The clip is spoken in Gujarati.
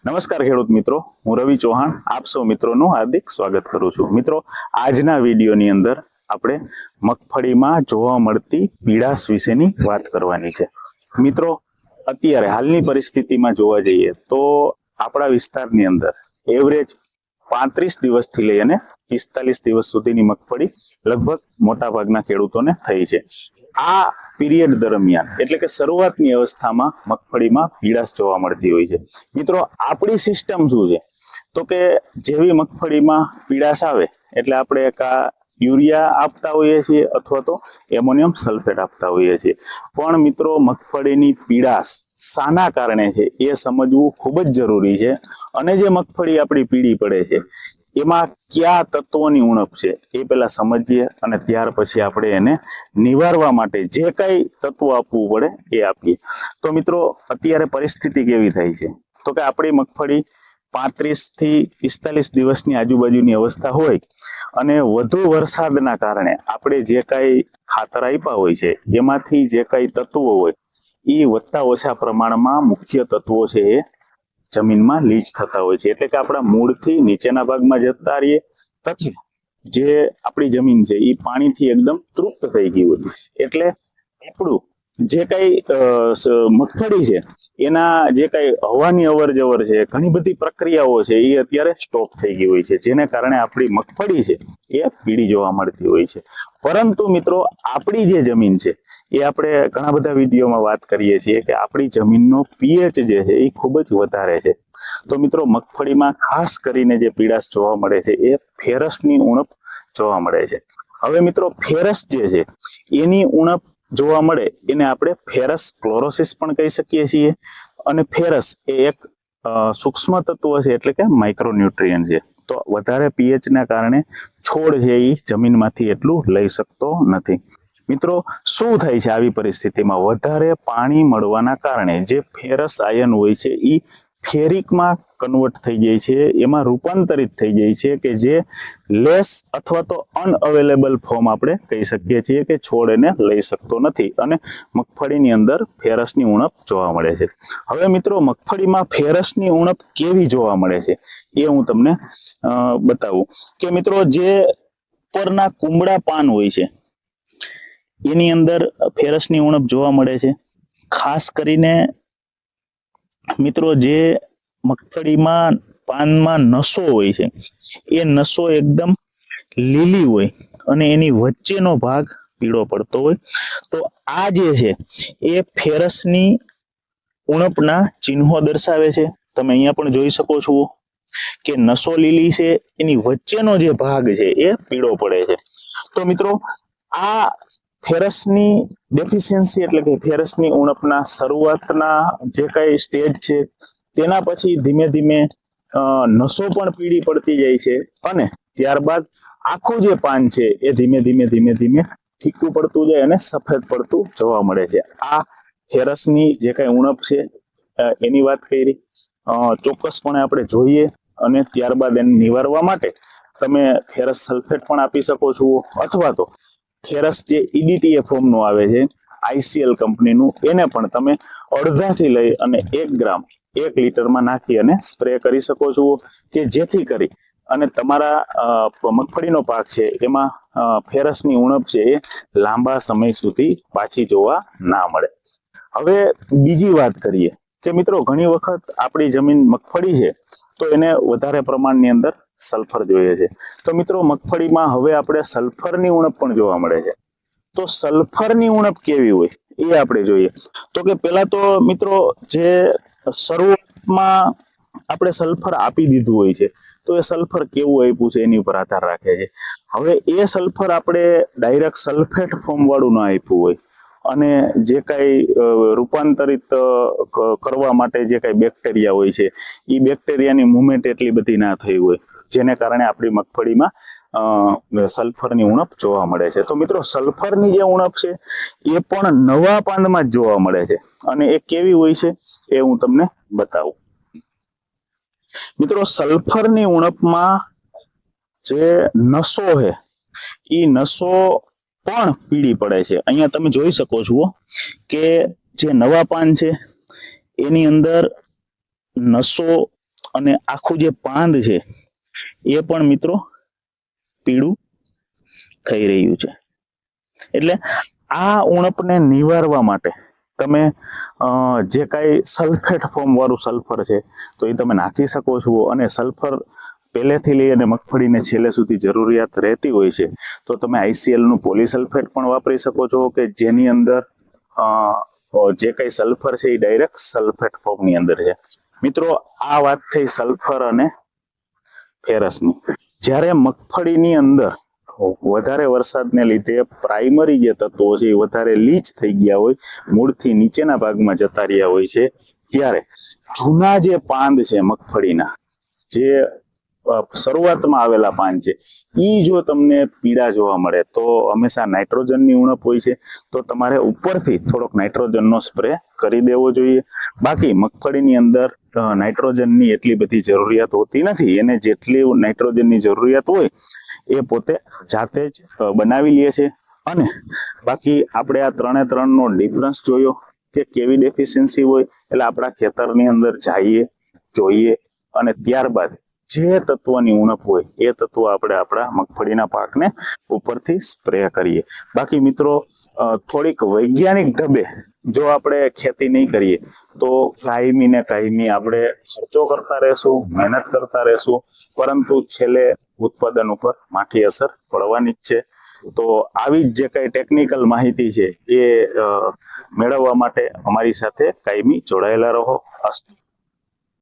નમસ્કાર ખેડૂત મિત્રો, હું રવિ ચૌહાણ આપ સૌ મિત્રોનું હાર્દિક સ્વાગત કરું છું। મિત્રો, આજના વિડીયોની અંદર આપણે મગફળીમાં જોવા મળતી પીડાશ વિશેની વાત કરવાની છે। મિત્રો, અત્યારે હાલની પરિસ્થિતિમાં જોવા જઈએ તો આપણા વિસ્તારની અંદર એવરેજ 35 દિવસથી લઈ અને 45 દિવસ સુધીની મગફળી લગભગ મોટા ભાગના ખેડૂતોને થઈ છે। આ પીરિયડ દરમિયાન એટલે કે શરૂઆતની અવસ્થામાં મગફળીમાં પીડાશ જોવા મળતી હોય છે। મિત્રો, આપણી સિસ્ટમ શું છે તો કે જેવી મગફળીમાં પીડાશ આવે એટલે આપણે એક યુરિયા આપતા હોઈએ છીએ અથવા તો એમોનિયમ સલ્ફેટ આપતા હોઈએ છીએ। પણ મિત્રો, મગફળીની પીડાશ શાના કારણે છે એ સમજવું ખૂબ જ જરૂરી છે। અને જે મગફળી આપણી પીળી પડે છે એમાં કયા તત્વોની ઉણપ છે એ પહેલા સમજીએ અને ત્યાર પછી આપણે એને નિવારવા માટે જે કઈ તત્વો આપવું પડે એ આપીએ। તો મિત્રો, અત્યારે પરિસ્થિતિ કેવી થઈ છે તો કે આપણી મગફળી 35 થી 45 દિવસની આજુબાજુની અવસ્થા હોય અને વધુ વરસાદના કારણે આપણે જે કઈ ખાતર આપ્યા હોય છે એમાંથી જે કઈ તત્વો હોય એ વધતા ઓછા પ્રમાણમાં મુખ્ય તત્વો છે એ જમીનમાં લીચ થતા હોય છે। એટલે કે આપણા મૂળથી નીચેના ભાગમાં જતા રહીએ તથા જે આપણી જમીન છે એ પાણીથી એકદમ તૃપ્ત થઈ ગઈ હોય એટલે આપણું જે કઈ મગફળી છે એના જે કઈ હવાની અવર જવર છે, ઘણી બધી પ્રક્રિયાઓ છે એ અત્યારે સ્ટોપ થઈ ગઈ હોય છે, જેને કારણે આપણી મગફળી છે એ પીળી જોવા મળતી હોય છે। પરંતુ મિત્રો, આપણી જે જમીન છે એ આપણે ઘણા બધા વિડીયોમાં વાત કરીએ છીએ કે આપણી જમીનનો પીએચ જે છે એ ખૂબ જ વધારે છે। તો મિત્રો, મગફળીમાં ખાસ કરીને જે પીડાશ જોવા મળે છે એ ફેરસની ઉણપ જોવા મળે છે। હવે મિત્રો, ફેરસ જે છે એની ઉણપ જોવા મળે એને આપણે ફેરસ ક્લોરોસિસ પણ કહી શકીએ છીએ। અને ફેરસ એ એક સૂક્ષ્મ તત્વ છે એટલે કે માઇક્રોન્યુટ્રિયન્ટ છે। તો વધારે પીએચ ના કારણે છોડ છે એ જમીનમાંથી એટલું લઈ શકતો નથી। મિત્રો, શું થાય છે આવી પરિસ્થિતિમાં? વધારે પાણી મળવાના કારણે જે ફેરસ આયન હોય છે એ ફેરિકમાં કન્વર્ટ થઈ જાય છે, એમાં રૂપાંતરિત થઈ જાય છે કે જે લેસ અથવા તો અનઅવેલેબલ ફોર્મ આપણે કહી શકીએ છીએ કે છોડ એને લઈ શકતો નથી અને મગફળીની અંદર ફેરસની ઉણપ જોવા મળે છે। હવે મિત્રો, મગફળીમાં ફેરસની ઉણપ કેવી જોવા મળે છે એ હું તમને બતાવું કે મિત્રો, જે ઉપરના કુમળા પાન હોય છે એની અંદર ફેરસની ઉણપ જોવા મળે છે। ખાસ કરીને મિત્રો, જે મગફળીમાં પાનમાં નસો હોય છે એ નસો એકદમ લીલી હોય અને એની વચ્ચેનો ભાગ પીળો પડતો હોય તો આ જે છે એ ફેરસની ઉણપના ચિહ્નો દર્શાવે છે। તમે અહીંયા પણ જોઈ શકો છો કે નસો લીલી છે, એની વચ્ચેનો જે ભાગ છે એ પીળો પડે છે। તો મિત્રો, આ ફેરસની ડેફિશિયન્સી એટલે કે ફેરસની ઉણપના શરૂઆતના જે કઈ સ્ટેજ છે તેના પછી ધીમે ધીમે નસો પણ પીળી પડતી જાય છે અને ત્યારબાદ આખું જે પાન છે એ ધીમે ધીમે ફીકું પડતું જાય અને સફેદ પડતું જોવા મળે છે। આ ફેરસની જે કઈ ઉણપ છે એની વાત કરી। ચોક્કસપણે આપણે જોઈએ અને ત્યારબાદ એને નિવારવા માટે તમે ફેરસ સલ્ફેટ પણ આપી શકો છો અથવા તો ફેરસ જે EDTA ફોર્મનું આવે છે ICL કંપનીનું એને પણ તમે અડધાથી લઈ અને 1 ગ્રામ 1 લીટરમાં નાખી અને સ્પ્રે કરી શકો છો કે જેથી કરી અને તમારા મગફળીનો પાક છે એમાં ફેરસની ઉણપ છે એ લાંબા સમય સુધી પાછી જોવા ના મળે। હવે બીજી વાત કરીએ કે મિત્રો, ઘણી વખત આપણી જમીન મગફળી છે તો એને વધારે પ્રમાણની અંદર સલ્ફર જોઈએ છે। તો મિત્રો, મગફળીમાં હવે આપણે સલ્ફરની ઉણપ પણ જોવા મળે છે। તો સલ્ફરની ઉણપ કેવી હોય એ આપણે જોઈએ તો કે પેલા તો મિત્રો, જે શરૂઆતમાં આપણે સલ્ફર આપી દીધું હોય છે તો એ સલ્ફર કેવું આપ્યું છે એની ઉપર આધાર રાખે છે। હવે એ સલ્ફર આપણે ડાયરેક્ટ સલ્ફેટ ફોર્મ વાળું ના આપ્યું હોય અને જે કઈ રૂપાંતરિત કરવા માટે જે કઈ બેક્ટેરિયા હોય છે એ બેક્ટેરિયાની મુવમેન્ટ એટલી બધી ના થઈ હોય જેને કારણે આપણી મગફળીમાં સલ્ફરની ઉણપ જોવા મળે છે। તો મિત્રો, સલ્ફરની જે ઉણપ છે એ પણ નવા પાનમાં જ જોવા મળે છે અને એ કેવી હોય છે એ હું તમને બતાવું। મિત્રો, સલ્ફરની ઉણપમાં જે નસો છે એ નસો પણ પીળી પડે છે। અહીંયા તમે જોઈ શકો છો કે જે નવા પાન છે એની અંદર નસો અને આખું જે પાંદ છે એ પણ મિત્રો પીળું થઈ રહ્યું છે. એટલે આ ઉણપને નિવારવા માટે તમે જે કાંઈ સલ્ફેટ ફોર્મ વાળું સલ્ફર છે તો એ તમે નાખી શકો છો. અને સલ્ફર પહેલેથી લઈ અને મગફળીને છેલ્લે સુધી જરૂરિયાત રહેતી હોય છે તો તમે ICL નું પોલીસલ્ફેટ પણ વાપરી શકો છો, કે જેની અંદર જે કઈ સલ્ફર છે એ ડાયરેક્ટ સલ્ફેટ ફોર્મની અંદર છે. મિત્રો, આ વાત થઈ સલ્ફર અને ફેરસની. જ્યારે મગફળીની અંદર વધારે વરસાદને લીધે પ્રાઇમરી જે તત્વો છે એ વધારે લીચ થઈ ગયા હોય, મૂળથી નીચેના ભાગમાં જતા રહ્યા હોય છે, ત્યારે જૂના જે પાંદ છે મગફળીના, જે શરૂઆતમાં આવેલા પાન છે, ઈ જો તમને પીળા જોવા મળે તો હંમેશા નાઇટ્રોજનની ઉણપ હોય છે, તો તમારે ઉપરથી થોડોક નાઇટ્રોજનનો સ્પ્રે કરી દેવો જોઈએ. બાકી મગફળીની અંદર નાઇટ્રોજનની એટલી બધી જરૂરિયાત હોતી નથી. એને જેટલી નાઇટ્રોજનની જરૂરિયાત હોય એ પોતે જાતે જ બનાવી લે છે. અને બાકી આપણે આ 3 નો ડિફરન્સ જોયો કે કેવી ડેફિશિયન્સી હોય, એટલે આપણા ખેતરની અંદર જઈએ, જોઈએ અને ત્યારબાદ જે તત્વની ઉણપ હોય એ તત્વ આપણે આપણા મગફળીના પાકને ઉપરથી સ્પ્રે કરીએ. બાકી મિત્રો, થોડીક વૈજ્ઞાનિક ઢબે જો આપણે ખેતી નહીં કરીએ તો કાયમી ને કાયમી આપણે ખર્ચો કરતા રહેશું, મહેનત કરતા રહેશું, પરંતુ છેલ્લે ઉત્પાદન ઉપર માઠી અસર પડવાની જ છે. તો આવી જ જે કઈ ટેકનિકલ માહિતી છે એ મેળવવા માટે અમારી સાથે કાયમી જોડાયેલા રહો. અસ્તુ.